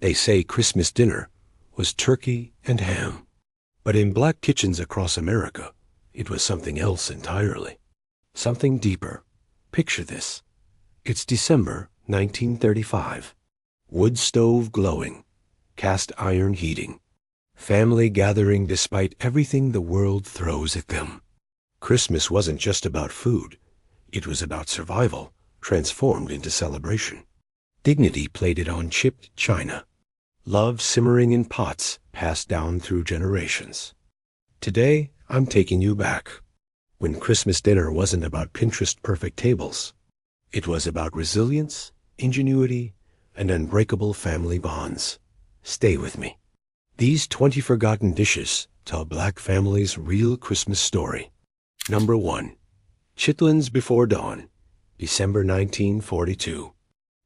They say Christmas dinner was turkey and ham. But in black kitchens across America, it was something else entirely. Something deeper. Picture this. It's December 1935. Wood stove glowing. Cast iron heating. Family gathering despite everything the world throws at them. Christmas wasn't just about food. It was about survival, transformed into celebration. Dignity plated on chipped china. Love simmering in pots passed down through generations. Today, I'm taking you back. When Christmas dinner wasn't about Pinterest-perfect tables. It was about resilience, ingenuity, and unbreakable family bonds. Stay with me. These 20 forgotten dishes tell black families' real Christmas story. Number 1. Chitlins before dawn, December 1942.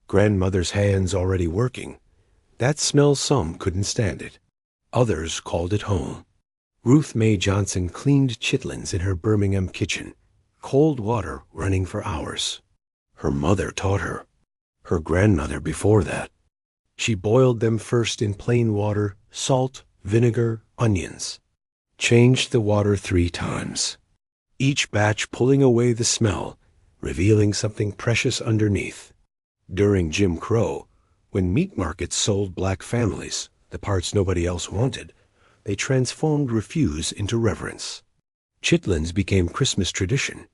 Grandmother's hands already working. That smell some couldn't stand it. Others called it home. Ruth Mae Johnson cleaned chitlins in her Birmingham kitchen, cold water running for hours. Her mother taught her. Her grandmother before that. She boiled them first in plain water, salt, vinegar, onions. Changed the water 3 times. Each batch pulling away the smell, revealing something precious underneath. During Jim Crow, when meat markets sold black families, the parts nobody else wanted, they transformed refuse into reverence. Chitlins became Christmas tradition.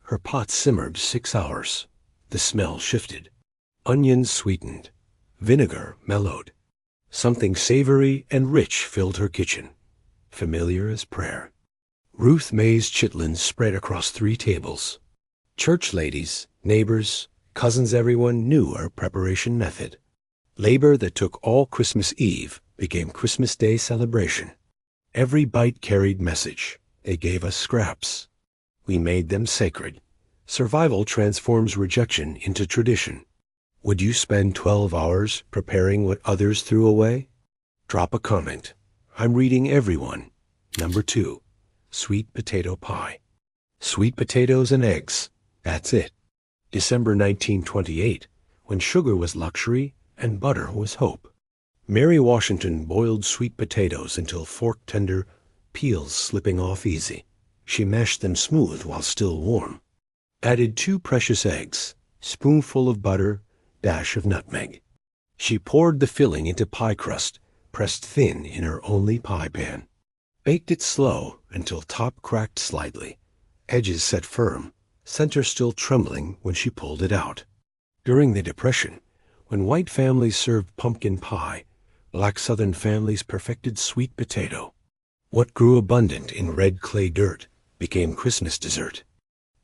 Her pot simmered 6 hours. The smell shifted. Onions sweetened. Vinegar mellowed. Something savory and rich filled her kitchen, familiar as prayer. Ruth Mae's chitlins spread across 3 tables. Church ladies, neighbors, cousins, everyone knew our preparation method. Labor that took all Christmas Eve became Christmas Day celebration. Every bite carried message. They gave us scraps. We made them sacred. Survival transforms rejection into tradition. Would you spend 12 hours preparing what others threw away? Drop a comment. I'm reading everyone. Number 2. Sweet potato pie. Sweet potatoes and eggs. That's it. December 1928, when sugar was luxury and butter was hope. Mary Washington boiled sweet potatoes until fork-tender, peels slipping off easy. She mashed them smooth while still warm. Added 2 precious eggs, spoonful of butter, dash of nutmeg. She poured the filling into pie crust, pressed thin in her only pie pan. Baked it slow until top cracked slightly, edges set firm, center still trembling when she pulled it out. During the Depression, when white families served pumpkin pie, black Southern families perfected sweet potato. What grew abundant in red clay dirt became Christmas dessert.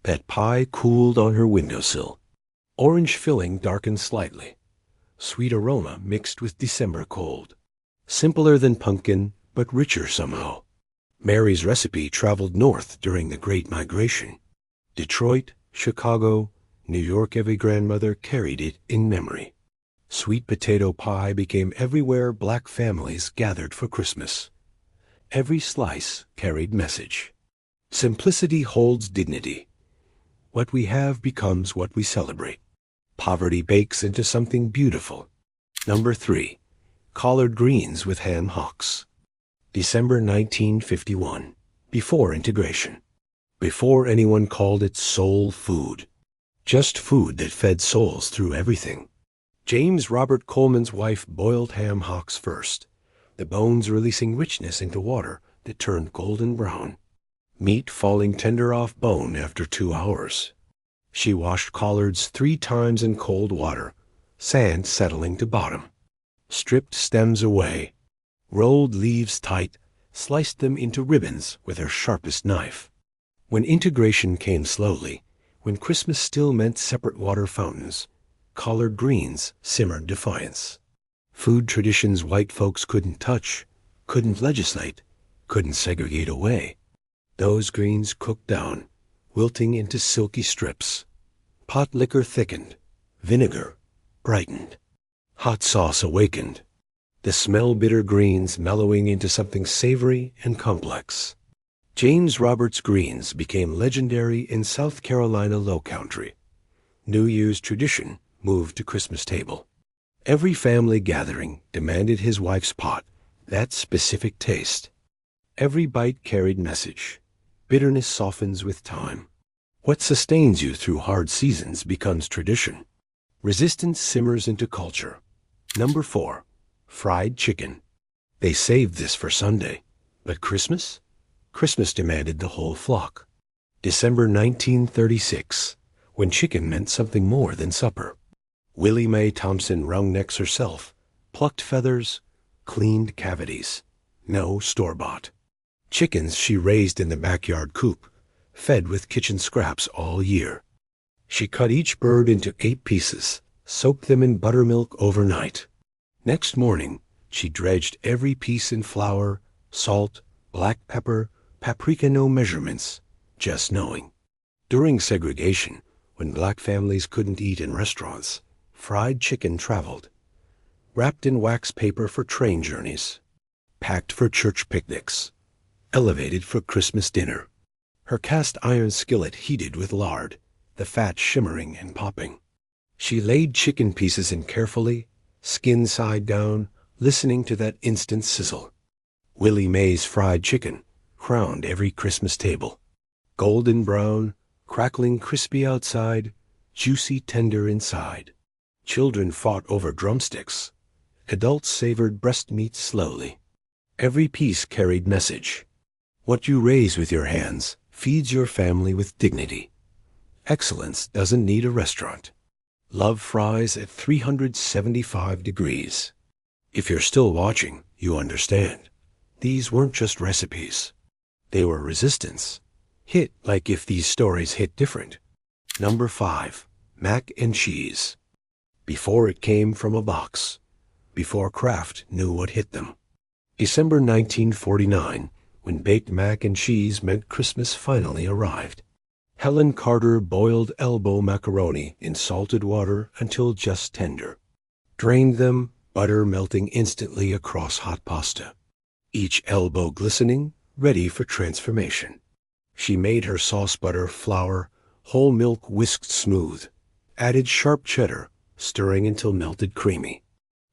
That pie cooled on her windowsill. Orange filling darkened slightly. Sweet aroma mixed with December cold. Simpler than pumpkin, but richer somehow. Mary's recipe traveled north during the Great Migration. Detroit, Chicago, New York, every grandmother carried it in memory. Sweet potato pie became everywhere black families gathered for Christmas. Every slice carried message. Simplicity holds dignity. What we have becomes what we celebrate. Poverty bakes into something beautiful. Number 3. Collard greens with ham hocks. December 1951. Before integration. Before anyone called it soul food. Just food that fed souls through everything. James Robert Coleman's wife boiled ham hocks first, the bones releasing richness into water that turned golden brown. Meat falling tender off bone after 2 hours. She washed collards 3 times in cold water, sand settling to bottom. Stripped stems away, rolled leaves tight, sliced them into ribbons with her sharpest knife. When integration came slowly, when Christmas still meant separate water fountains, collard greens simmered defiance. Food traditions white folks couldn't touch, couldn't legislate, couldn't segregate away. Those greens cooked down, wilting into silky strips. Pot liquor thickened, vinegar brightened. Hot sauce awakened, the smell-bitter greens mellowing into something savory and complex. James Roberts greens became legendary in South Carolina Low Country. New Year's tradition moved to Christmas table. Every family gathering demanded his wife's pot, that specific taste. Every bite carried message. Bitterness softens with time. What sustains you through hard seasons becomes tradition. Resistance simmers into culture. Number 4. Fried chicken. They saved this for Sunday. But Christmas? Christmas demanded the whole flock. December 1936, when chicken meant something more than supper. Willie Mae Thompson wrung necks herself, plucked feathers, cleaned cavities. No store-bought. Chickens she raised in the backyard coop, fed with kitchen scraps all year. She cut each bird into 8 pieces, soaked them in buttermilk overnight. Next morning, she dredged every piece in flour, salt, black pepper, paprika, no measurements, just knowing. During segregation, when black families couldn't eat in restaurants, fried chicken traveled, wrapped in wax paper for train journeys, packed for church picnics, elevated for Christmas dinner. Her cast iron skillet heated with lard, the fat shimmering and popping. She laid chicken pieces in carefully, skin side down, listening to that instant sizzle. Willie Mae's fried chicken crowned every Christmas table. Golden brown, crackling crispy outside, juicy tender inside. Children fought over drumsticks. Adults savored breast meat slowly. Every piece carried message. What you raise with your hands feeds your family with dignity. Excellence doesn't need a restaurant. Love fries at 375 degrees. If you're still watching, you understand. These weren't just recipes. They were resistance. Hit like if these stories hit different. Number 5. Mac and cheese. Before it came from a box. Before Kraft knew what hit them. December 1949, when baked mac and cheese meant Christmas finally arrived. Helen Carter boiled elbow macaroni in salted water until just tender. Drained them, butter melting instantly across hot pasta. Each elbow glistening, ready for transformation. She made her sauce butter, flour, whole milk whisked smooth. Added sharp cheddar, stirring until melted creamy.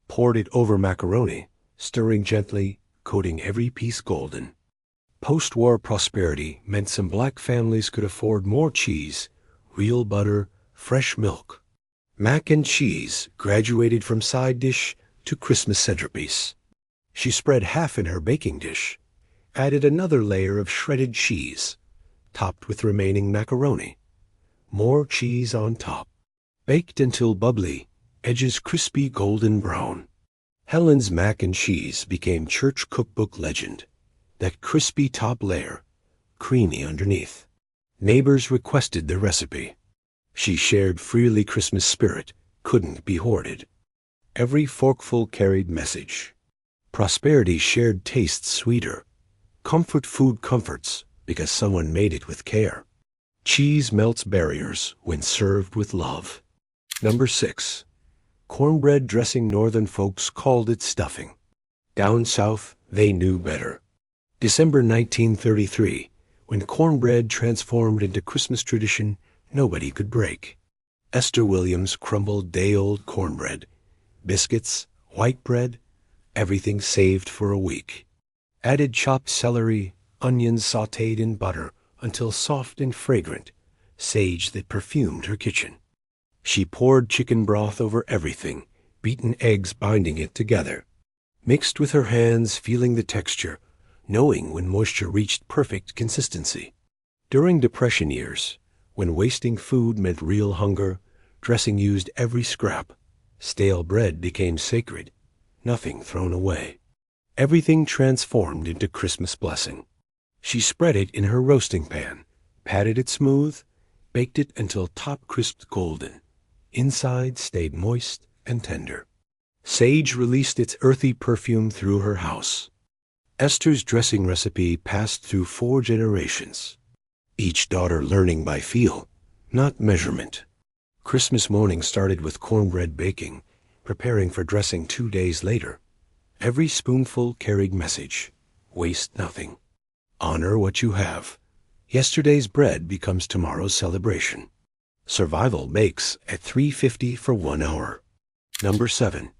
Poured it over macaroni, stirring gently, coating every piece golden. Post-war prosperity meant some black families could afford more cheese, real butter, fresh milk. Mac and cheese graduated from side dish to Christmas centerpiece. She spread half in her baking dish, added another layer of shredded cheese, topped with remaining macaroni. More cheese on top. Baked until bubbly, edges crispy golden brown. Helen's mac and cheese became church cookbook legend. That crispy top layer, creamy underneath. Neighbors requested the recipe. She shared freely. Christmas spirit couldn't be hoarded. Every forkful carried message. Prosperity shared tastes sweeter. Comfort food comforts because someone made it with care. Cheese melts barriers when served with love. Number 6. Cornbread dressing. Northern folks called it stuffing. Down south, they knew better. December 1933, when cornbread transformed into Christmas tradition nobody could break. Esther Williams crumbled day-old cornbread. Biscuits, white bread, everything saved for a week. Added chopped celery, onions sautéed in butter until soft and fragrant, sage that perfumed her kitchen. She poured chicken broth over everything, beaten eggs binding it together. Mixed with her hands, feeling the texture, knowing when moisture reached perfect consistency. During Depression years, when wasting food meant real hunger, dressing used every scrap. Stale bread became sacred, nothing thrown away. Everything transformed into Christmas blessing. She spread it in her roasting pan, patted it smooth, baked it until top crisped golden. Inside stayed moist and tender. Sage released its earthy perfume through her house. Esther's dressing recipe passed through 4 generations, each daughter learning by feel, not measurement. Christmas morning started with cornbread baking, preparing for dressing 2 days later. Every spoonful carried message. Waste nothing. Honor what you have. Yesterday's bread becomes tomorrow's celebration. Survival bakes at 350 for 1 hour. Number 7.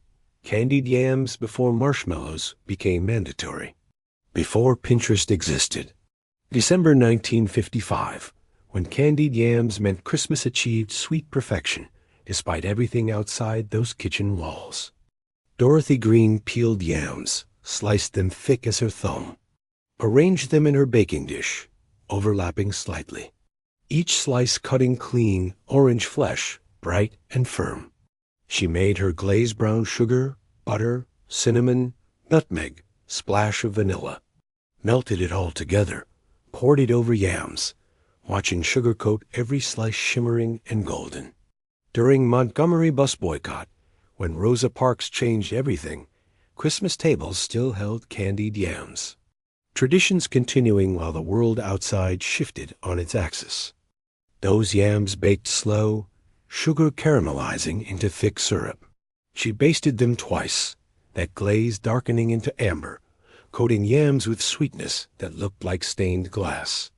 Candied yams before marshmallows became mandatory. Before Pinterest existed. December 1955, when candied yams meant Christmas achieved sweet perfection, despite everything outside those kitchen walls. Dorothy Green peeled yams, sliced them thick as her thumb, arranged them in her baking dish, overlapping slightly. Each slice cutting clean, orange flesh, bright and firm. She made her glazed brown sugar, butter, cinnamon, nutmeg, splash of vanilla. Melted it all together, poured it over yams, watching sugar coat every slice shimmering and golden. During Montgomery bus boycott, when Rosa Parks changed everything, Christmas tables still held candied yams. Traditions continuing while the world outside shifted on its axis. Those yams baked slow, sugar caramelizing into thick syrup. She basted them twice, that glaze darkening into amber, coating yams with sweetness that looked like stained glass.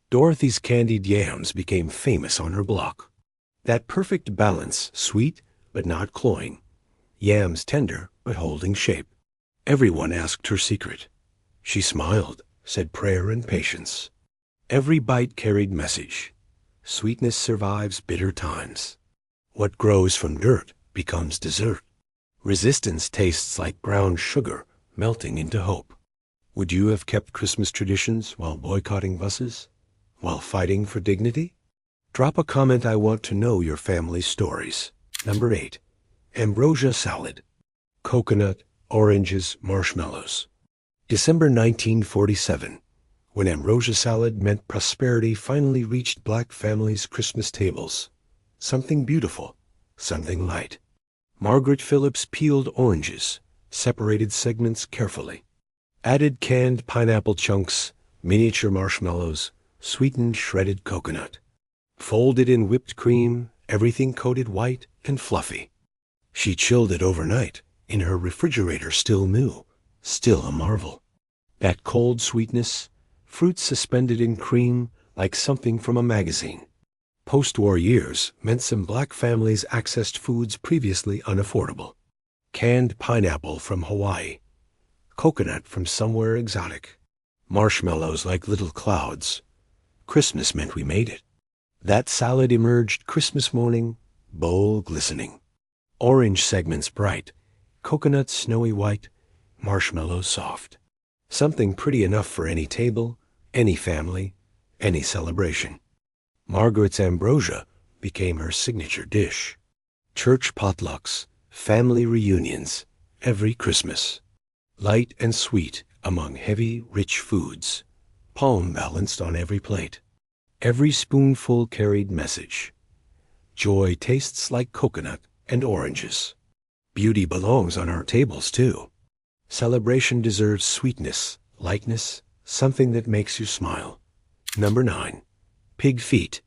Dorothy's candied yams became famous on her block. That perfect balance, sweet but not cloying. Yams tender but holding shape. Everyone asked her secret. She smiled, said prayer and patience. Every bite carried message. Sweetness survives bitter times. What grows from dirt becomes dessert. Resistance tastes like brown sugar melting into hope. Would you have kept Christmas traditions while boycotting buses? While fighting for dignity? Drop a comment. I want to know your family's stories. Number 8. Ambrosia salad. Coconut, oranges, marshmallows. December 1947, when ambrosia salad meant prosperity finally reached black families' Christmas tables. Something beautiful, something light. Margaret Phillips peeled oranges, separated segments carefully. Added canned pineapple chunks, miniature marshmallows, sweetened shredded coconut. Folded in whipped cream, everything coated white and fluffy. She chilled it overnight, in her refrigerator still new, still a marvel. That cold sweetness, fruit suspended in cream like something from a magazine. Post-war years meant some black families accessed foods previously unaffordable. Canned pineapple from Hawaii. Coconut from somewhere exotic. Marshmallows like little clouds. Christmas meant we made it. That salad emerged Christmas morning, bowl glistening. Orange segments bright, coconut snowy white, marshmallows soft. Something pretty enough for any table, any family, any celebration. Margaret's ambrosia became her signature dish. Church potlucks, family reunions, every Christmas. Light and sweet among heavy, rich foods. Palm balanced on every plate. Every spoonful carried message. Joy tastes like coconut and oranges. Beauty belongs on our tables, too. Celebration deserves sweetness, lightness, something that makes you smile. Number 9. Pig feet.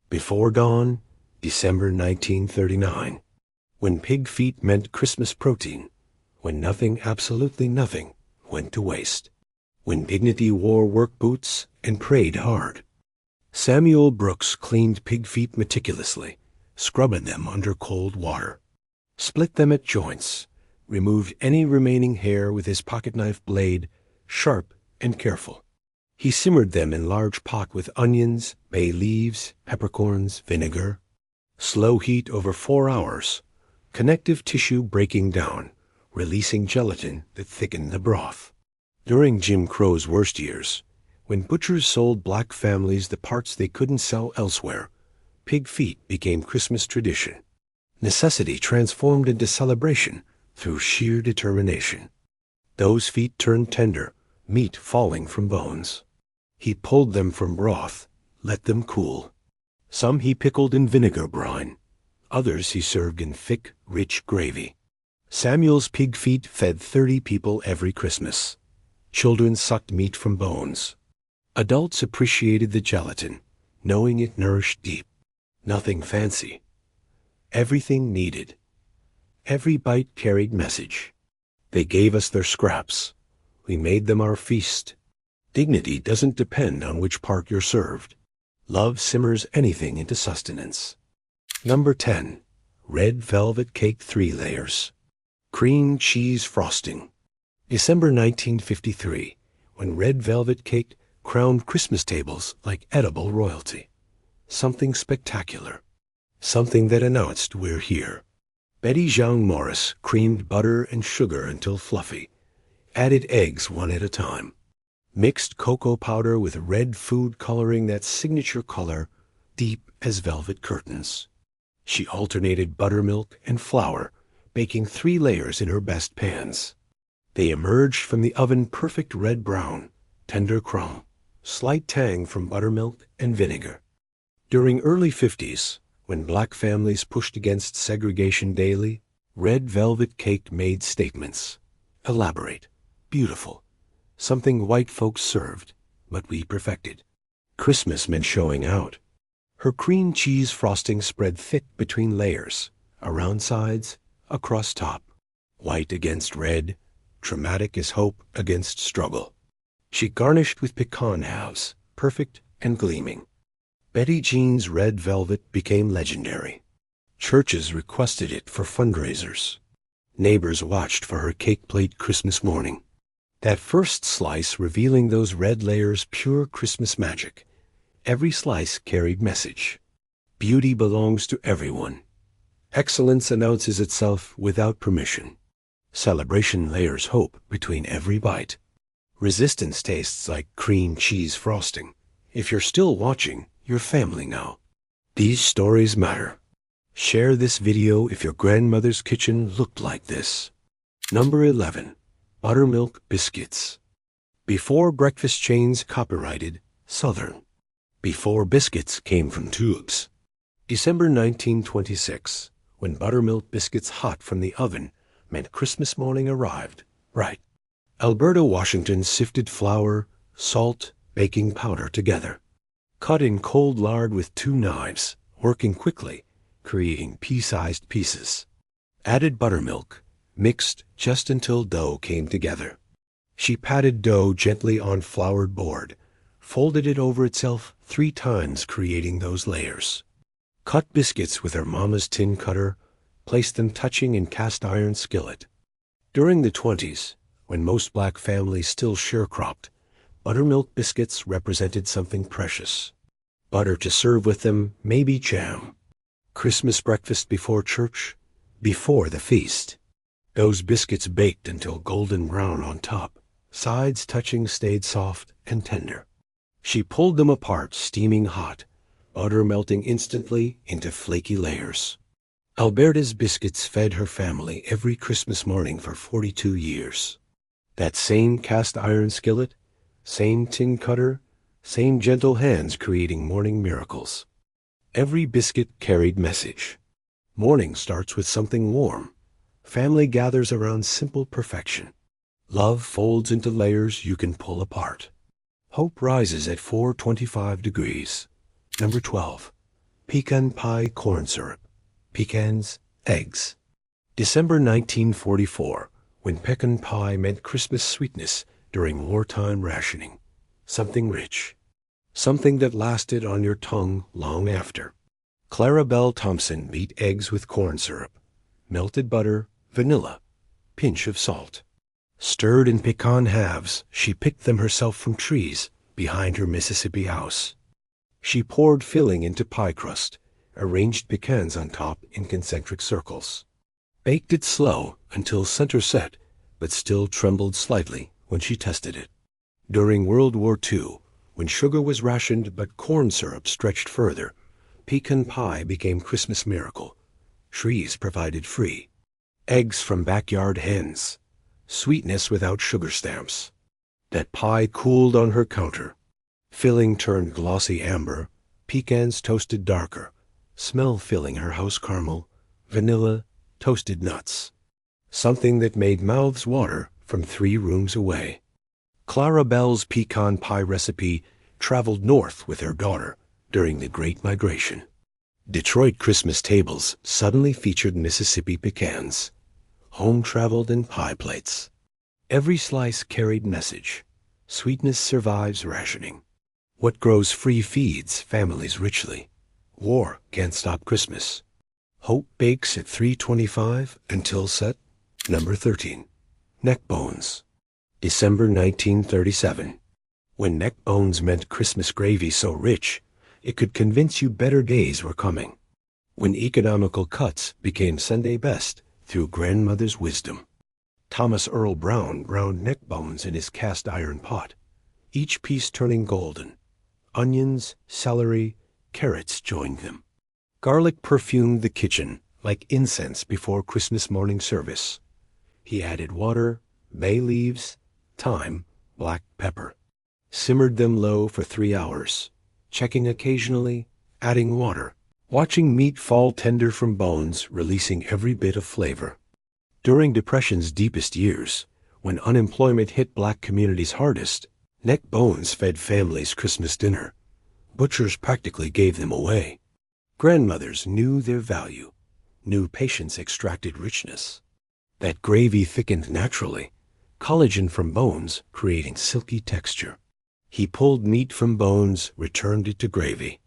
Before dawn, December 1939. When pig feet meant Christmas protein. When nothing, absolutely nothing, went to waste. When dignity wore work boots and prayed hard. Samuel Brooks cleaned pig feet meticulously, scrubbing them under cold water. Split them at joints, removed any remaining hair with his pocketknife blade, sharp and careful. He simmered them in large pot with onions, bay leaves, peppercorns, vinegar. Slow heat over 4 hours, connective tissue breaking down, releasing gelatin that thickened the broth. During Jim Crow's worst years, when butchers sold black families the parts they couldn't sell elsewhere, pig feet became Christmas tradition. Necessity transformed into celebration through sheer determination. Those feet turned tender, meat falling from bones. He pulled them from broth, let them cool. Some he pickled in vinegar brine. Others he served in thick, rich gravy. Samuel's pig feet fed 30 people every Christmas. Children sucked meat from bones. Adults appreciated the gelatin, knowing it nourished deep. Nothing fancy. Everything needed. Every bite carried message. They gave us their scraps. We made them our feast. Dignity doesn't depend on which part you're served. Love simmers anything into sustenance. Number 10. Red velvet cake 3 layers. Cream cheese frosting. December 1953, when red velvet cake crowned Christmas tables like edible royalty. Something spectacular. Something that announced we're here. Betty Jean Morris creamed butter and sugar until fluffy, added eggs one at a time, mixed cocoa powder with red food coloring, that signature color, deep as velvet curtains. She alternated buttermilk and flour, baking 3 layers in her best pans. They emerged from the oven perfect red brown, tender crumb, slight tang from buttermilk and vinegar. During early 50s, when black families pushed against segregation daily, red velvet cake made statements. Elaborate, beautiful, something white folks served, but we perfected. Christmas meant showing out. Her cream cheese frosting spread thick between layers, around sides, across top. White against red, dramatic as hope against struggle. She garnished with pecan halves, perfect and gleaming. Betty Jean's red velvet became legendary. Churches requested it for fundraisers. Neighbors watched for her cake plate Christmas morning. That first slice revealing those red layers, pure Christmas magic. Every slice carried message. Beauty belongs to everyone. Excellence announces itself without permission. Celebration layers hope between every bite. Resistance tastes like cream cheese frosting. If you're still watching, you're family now. These stories matter. Share this video if your grandmother's kitchen looked like this. Number 11. Buttermilk biscuits. Before breakfast chains copyrighted Southern. Before biscuits came from tubes. December 1926, when buttermilk biscuits hot from the oven meant Christmas morning arrived. Right. Alberta, Washington sifted flour, salt, baking powder together. Cut in cold lard with 2 knives, working quickly, creating pea-sized pieces. Added buttermilk, mixed just until dough came together. She patted dough gently on floured board, folded it over itself 3 times, creating those layers. Cut biscuits with her mama's tin cutter, placed them touching in cast-iron skillet. During the 20s, when most black families still sharecropped, buttermilk biscuits represented something precious. Butter to serve with them, maybe jam. Christmas breakfast before church, before the feast. Those biscuits baked until golden brown on top, sides touching stayed soft and tender. She pulled them apart, steaming hot, butter melting instantly into flaky layers. Alberta's biscuits fed her family every Christmas morning for 42 years. That same cast-iron skillet, same tin cutter, same gentle hands creating morning miracles. Every biscuit carried message. Morning starts with something warm. Family gathers around simple perfection. Love folds into layers you can pull apart. Hope rises at 425 degrees. Number 12. Pecan pie corn syrup. Pecans, eggs. December 1944, when pecan pie meant Christmas sweetness during wartime rationing. Something rich. Something that lasted on your tongue long after. Clara Belle Thompson beat eggs with corn syrup, melted butter, vanilla, pinch of salt. Stirred in pecan halves, she picked them herself from trees behind her Mississippi house. She poured filling into pie crust, arranged pecans on top in concentric circles. Baked it slow until center set, but still trembled slightly when she tested it. During World War II, when sugar was rationed but corn syrup stretched further, pecan pie became Christmas miracle. Trees provided free. Eggs from backyard hens. Sweetness without sugar stamps. That pie cooled on her counter. Filling turned glossy amber, pecans toasted darker, smell filling her house caramel, vanilla, toasted nuts. Something that made mouths water from 3 rooms away. Clara Belle's pecan pie recipe traveled north with her daughter during the Great Migration. Detroit Christmas tables suddenly featured Mississippi pecans, home-traveled in pie plates. Every slice carried message. Sweetness survives rationing. What grows free feeds families richly. War can't stop Christmas. Hope bakes at 325 until set. Number 13. Neck bones. December 1937. When neck bones meant Christmas gravy so rich, it could convince you better days were coming. When economical cuts became Sunday best through grandmother's wisdom. Thomas Earl Brown browned neck bones in his cast iron pot, each piece turning golden. Onions, celery, carrots joined them. Garlic perfumed the kitchen like incense before Christmas morning service. He added water, bay leaves, thyme, black pepper. Simmered them low for 3 hours, checking occasionally, adding water, watching meat fall tender from bones, releasing every bit of flavor. During Depression's deepest years, when unemployment hit black communities hardest, neck bones fed families' Christmas dinner. Butchers practically gave them away. Grandmothers knew their value, knew patience extracted richness. That gravy thickened naturally, collagen from bones creating silky texture. He pulled meat from bones, returned it to gravy,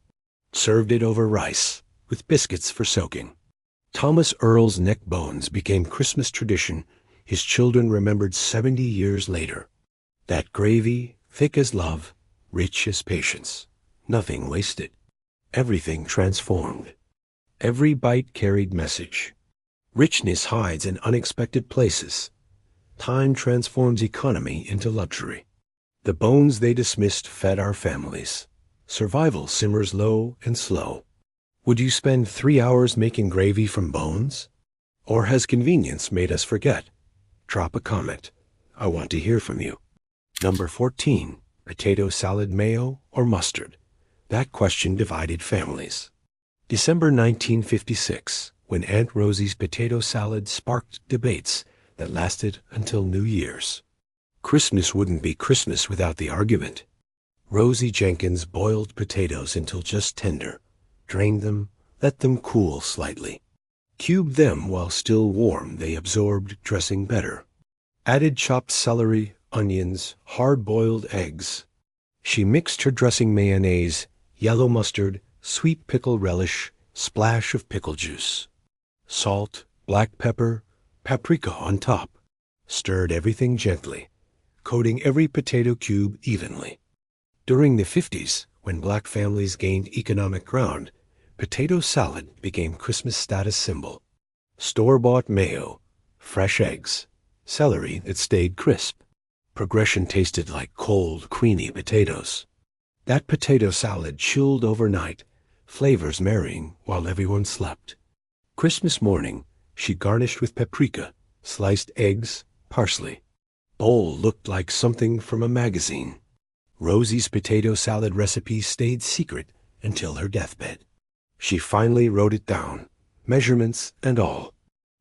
served it over rice, with biscuits for soaking. Thomas Earl's neck bones became Christmas tradition his children remembered 70 years later. That gravy, thick as love, rich as patience. Nothing wasted. Everything transformed. Every bite carried message. Richness hides in unexpected places. Time transforms economy into luxury. The bones they dismissed fed our families. Survival simmers low and slow. Would you spend 3 hours making gravy from bones? Or has convenience made us forget? Drop a comment. I want to hear from you. Number 14. Potato salad mayo or mustard? That question divided families. December 1956, when Aunt Rosie's potato salad sparked debates that lasted until New Year's. Christmas wouldn't be Christmas without the argument. Rosie Jenkins boiled potatoes until just tender, drained them, let them cool slightly. Cubed them while still warm, they absorbed dressing better. Added chopped celery, onions, hard-boiled eggs. She mixed her dressing mayonnaise, yellow mustard, sweet pickle relish, splash of pickle juice. Salt, black pepper, paprika on top. Stirred everything gently, coating every potato cube evenly. During the 50s, when black families gained economic ground, potato salad became Christmas status symbol. Store-bought mayo, fresh eggs, celery that stayed crisp. Progression tasted like cold, creamy potatoes. That potato salad chilled overnight, flavors marrying while everyone slept. Christmas morning, she garnished with paprika, sliced eggs, parsley. Bowl looked like something from a magazine. Rosie's potato salad recipe stayed secret until her deathbed. She finally wrote it down, measurements and all.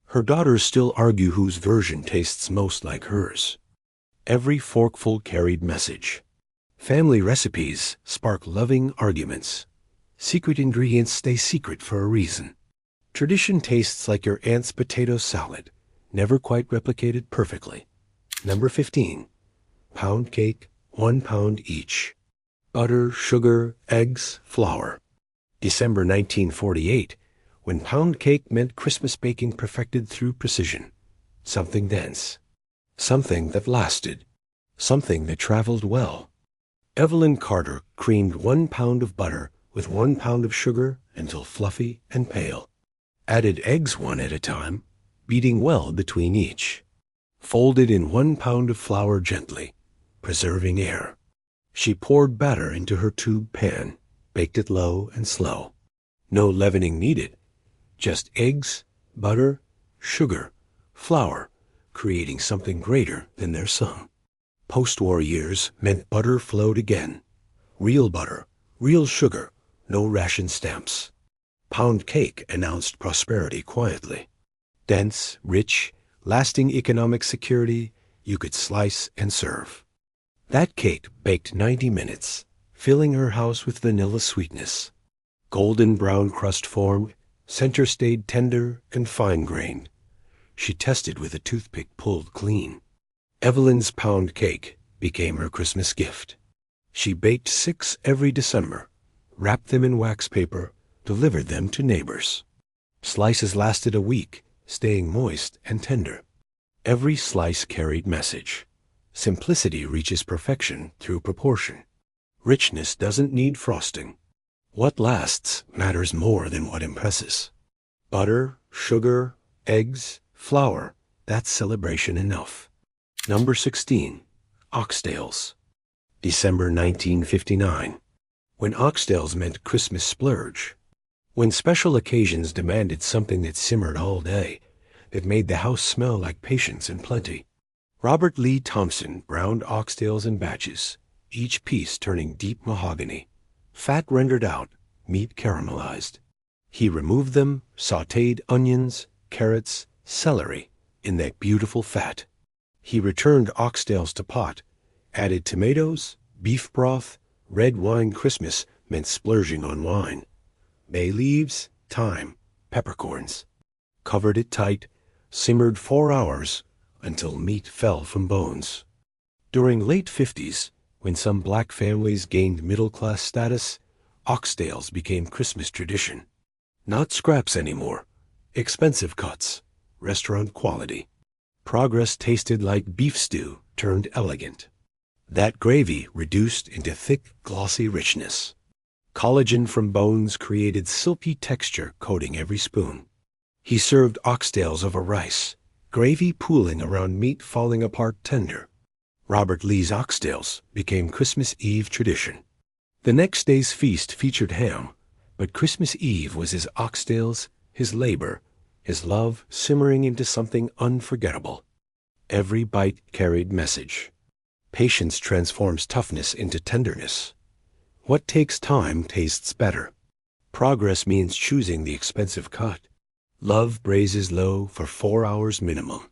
Her daughters still argue whose version tastes most like hers. Every forkful carried message. Family recipes spark loving arguments. Secret ingredients stay secret for a reason. Tradition tastes like your aunt's potato salad, never quite replicated perfectly. Number 15. Pound cake, 1 pound each. Butter, sugar, eggs, flour. December 1948, when pound cake meant Christmas baking perfected through precision. Something dense. Something that lasted. Something that traveled well. Evelyn Carter creamed 1 pound of butter with 1 pound of sugar until fluffy and pale. Added eggs one at a time, beating well between each. Folded in 1 pound of flour gently, preserving air. She poured batter into her tube pan, baked it low and slow. No leavening needed, just eggs, butter, sugar, flour, creating something greater than their sum. Post-war years meant butter flowed again. Real butter, real sugar, no ration stamps. Pound cake announced prosperity quietly. Dense, rich, lasting economic security, you could slice and serve. That cake baked 90 minutes, filling her house with vanilla sweetness. Golden brown crust formed, center stayed tender and fine-grained. She tested with a toothpick pulled clean. Evelyn's pound cake became her Christmas gift. She baked 6 every December, wrapped them in wax paper, delivered them to neighbors. Slices lasted a week, staying moist and tender. Every slice carried message. Simplicity reaches perfection through proportion. Richness doesn't need frosting. What lasts matters more than what impresses. Butter, sugar, eggs, flour, that's celebration enough. Number 16. Oxtails. December 1959. When oxtails meant Christmas splurge. When special occasions demanded something that simmered all day, that made the house smell like patience and plenty. Robert Lee Thompson browned oxtails in batches, each piece turning deep mahogany. Fat rendered out, meat caramelized. He removed them, sautéed onions, carrots, celery in that beautiful fat. He returned oxtails to pot, added tomatoes, beef broth, red wine. Christmas meant splurging on wine. Bay leaves, thyme, peppercorns. Covered it tight, simmered 4 hours until meat fell from bones. During late 50s, when some black families gained middle-class status, oxtails became Christmas tradition. Not scraps anymore. Expensive cuts. Restaurant quality. Progress tasted like beef stew turned elegant. That gravy reduced into thick, glossy richness. Collagen from bones created silky texture coating every spoon. He served oxtails over rice, gravy pooling around meat falling apart tender. Robert Lee's oxtails became Christmas Eve tradition. The next day's feast featured ham, but Christmas Eve was his oxtails, his labor, his love simmering into something unforgettable. Every bite carried message. Patience transforms toughness into tenderness. What takes time tastes better. Progress means choosing the expensive cut. Love braises low for 4 hours minimum.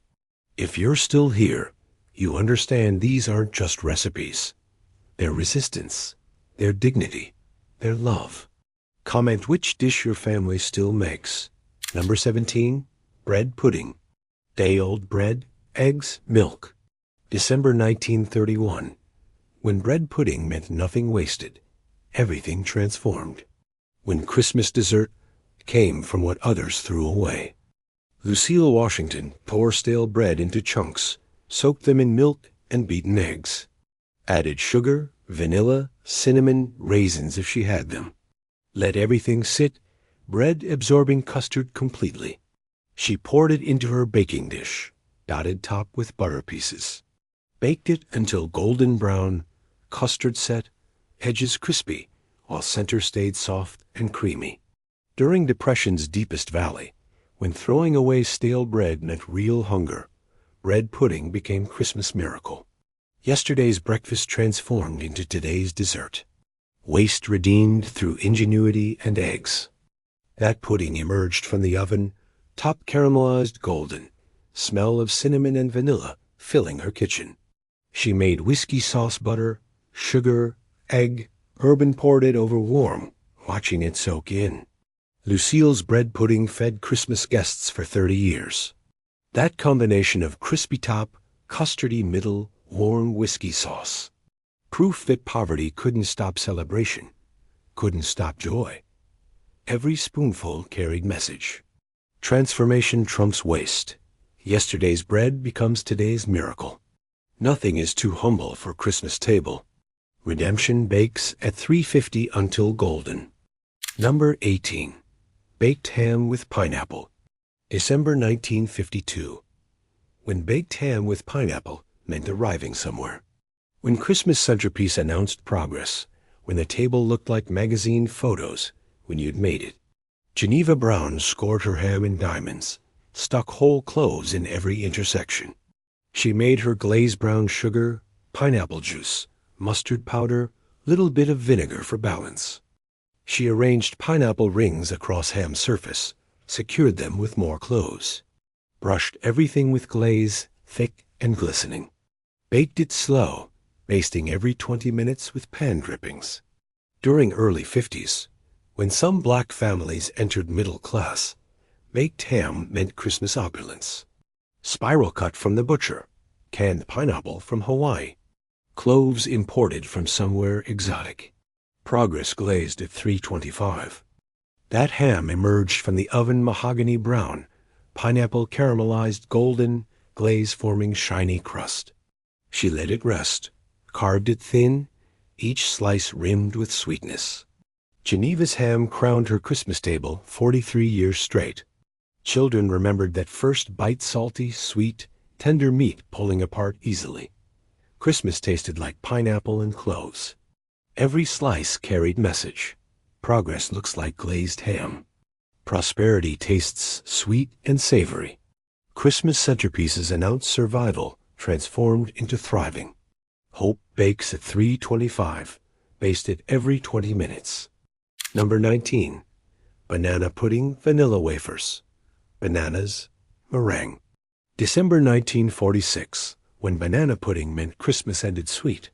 If you're still here, you understand these aren't just recipes. They're resistance, they're dignity, they're love. Comment which dish your family still makes. Number 17, bread pudding. Day-old bread, eggs, milk. December 1931. When bread pudding meant nothing wasted, everything transformed. When Christmas dessert came from what others threw away. Lucille Washington poured stale bread into chunks, soaked them in milk and beaten eggs. Added sugar, vanilla, cinnamon, raisins if she had them. Let everything sit, bread absorbing custard completely. She poured it into her baking dish, dotted top with butter pieces. Baked it until golden brown, custard set, edges crispy, while center stayed soft and creamy. During Depression's deepest valley, when throwing away stale bread meant real hunger, bread pudding became Christmas miracle. Yesterday's breakfast transformed into today's dessert. Waste redeemed through ingenuity and eggs. That pudding emerged from the oven, top caramelized golden, smell of cinnamon and vanilla filling her kitchen. She made whiskey sauce butter, sugar, egg, herb and poured it over warm, watching it soak in. Lucille's bread pudding fed Christmas guests for 30 years. That combination of crispy top, custardy middle, warm whiskey sauce. Proof that poverty couldn't stop celebration, couldn't stop joy. Every spoonful carried message. Transformation trumps waste. Yesterday's bread becomes today's miracle. Nothing is too humble for Christmas table. Redemption bakes at 350 until golden. Number 18. Baked ham with pineapple. December 1952. When baked ham with pineapple meant arriving somewhere. When Christmas centerpiece announced progress. When the table looked like magazine photos when you'd made it. Geneva Brown scored her ham in diamonds, stuck whole cloves in every intersection. She made her glazed brown sugar, pineapple juice, mustard powder, little bit of vinegar for balance. She arranged pineapple rings across ham surface, secured them with more cloves. Brushed everything with glaze, thick and glistening. Baked it slow, basting every 20 minutes with pan drippings. During early 50s, when some black families entered middle class, baked ham meant Christmas opulence. Spiral cut from the butcher, canned pineapple from Hawaii, cloves imported from somewhere exotic. Progress glazed at 325. That ham emerged from the oven mahogany brown, pineapple caramelized golden, glaze forming shiny crust. She let it rest, carved it thin, each slice rimmed with sweetness. Geneva's ham crowned her Christmas table 43 years straight. Children remembered that first bite, salty, sweet, tender meat pulling apart easily. Christmas tasted like pineapple and cloves. Every slice carried message. Progress looks like glazed ham. Prosperity tastes sweet and savory. Christmas centerpieces announce survival, transformed into thriving. Hope bakes at 3:25, basted every 20 minutes. Number 19. Banana pudding vanilla wafers. Bananas, meringue. December 1946, when banana pudding meant Christmas ended sweet.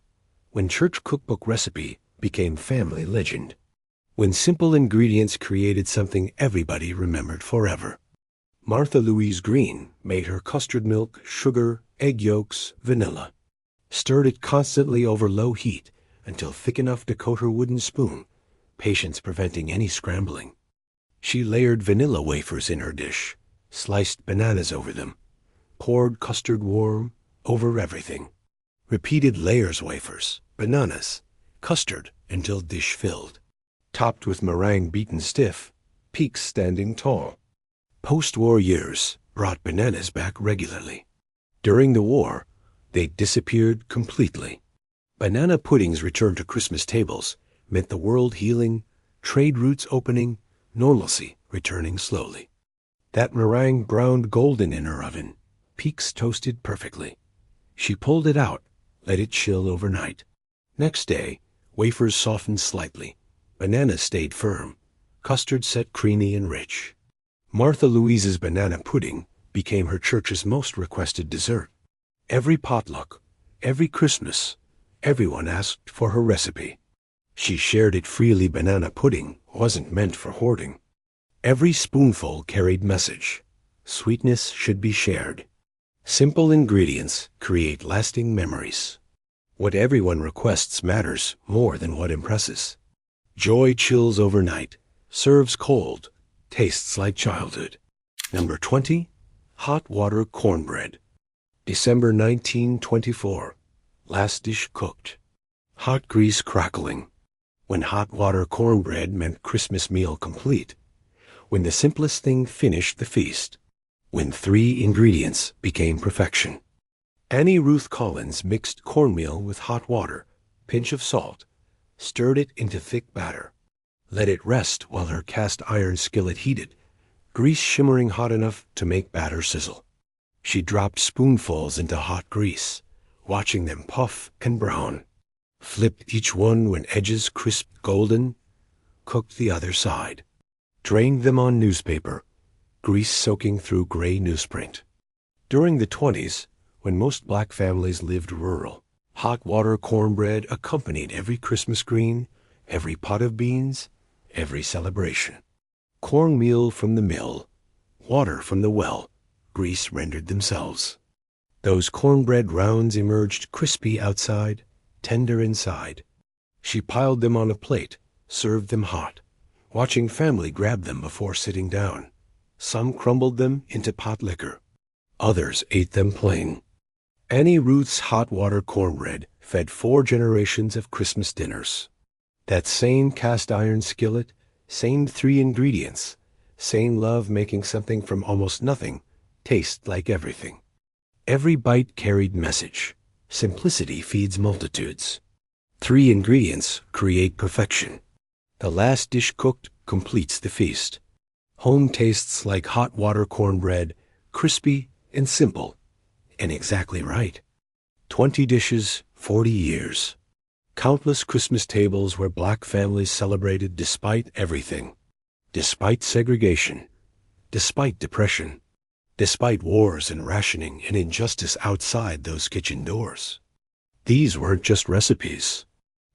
When church cookbook recipe became family legend. When simple ingredients created something everybody remembered forever. Martha Louise Green made her custard milk, sugar, egg yolks, vanilla. Stirred it constantly over low heat until thick enough to coat her wooden spoon, patience preventing any scrambling. She layered vanilla wafers in her dish, sliced bananas over them, poured custard warm over everything. Repeated layers wafers, bananas, custard until dish filled. Topped with meringue beaten stiff, peaks standing tall. Post-war years brought bananas back regularly. During the war, they disappeared completely. Banana pudding's return to Christmas tables meant the world healing, trade routes opening, normalcy returning slowly. That meringue browned golden in her oven, peaks toasted perfectly. She pulled it out, let it chill overnight. Next day, wafers softened slightly, bananas stayed firm, custard set creamy and rich. Martha Louise's banana pudding became her church's most requested dessert. Every potluck, every Christmas, everyone asked for her recipe. She shared it freely. Banana pudding wasn't meant for hoarding. Every spoonful carried message. Sweetness should be shared. Simple ingredients create lasting memories. What everyone requests matters more than what impresses. Joy chills overnight, serves cold, tastes like childhood. Number 20. Hot water cornbread. December 1924. Last dish cooked. Hot grease crackling. When hot water cornbread meant Christmas meal complete. When the simplest thing finished the feast. When 3 ingredients became perfection. Annie Ruth Collins mixed cornmeal with hot water, pinch of salt, stirred it into thick batter. Let it rest while her cast iron skillet heated, grease shimmering hot enough to make batter sizzle. She dropped spoonfuls into hot grease, watching them puff and brown. Flipped each one when edges crisp golden, cooked the other side. Drained them on newspaper, grease soaking through gray newsprint. During the 20s, when most black families lived rural, hot water cornbread accompanied every Christmas green, every pot of beans, every celebration. Cornmeal from the mill, water from the well, grease rendered themselves. Those cornbread rounds emerged crispy outside, tender inside. She piled them on a plate, served them hot, watching family grab them before sitting down. Some crumbled them into pot liquor. Others ate them plain. Annie Ruth's hot water cornbread fed 4 generations of Christmas dinners. That same cast iron skillet, same 3 ingredients, same love making something from almost nothing taste like everything. Every bite carried message. Simplicity feeds multitudes. 3 ingredients create perfection. The last dish cooked completes the feast. Home tastes like hot water cornbread, crispy and simple, and exactly right. 20 dishes, 40 years. Countless Christmas tables where black families celebrated despite everything. Despite segregation. Despite depression. Despite wars and rationing and injustice outside those kitchen doors. These weren't just recipes.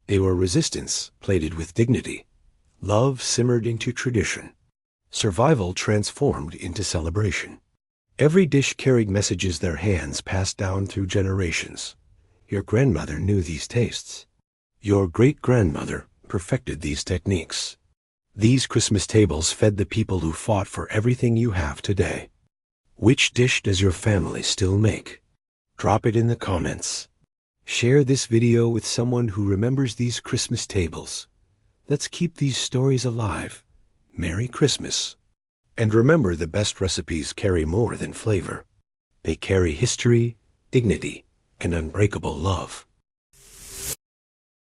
They were resistance plated with dignity. Love simmered into tradition. Survival transformed into celebration. Every dish carried messages their hands passed down through generations. Your grandmother knew these tastes. Your great-grandmother perfected these techniques. These Christmas tables fed the people who fought for everything you have today. Which dish does your family still make? Drop it in the comments. Share this video with someone who remembers these Christmas tables. Let's keep these stories alive. Merry Christmas. And remember, the best recipes carry more than flavor. They carry history, dignity, and unbreakable love.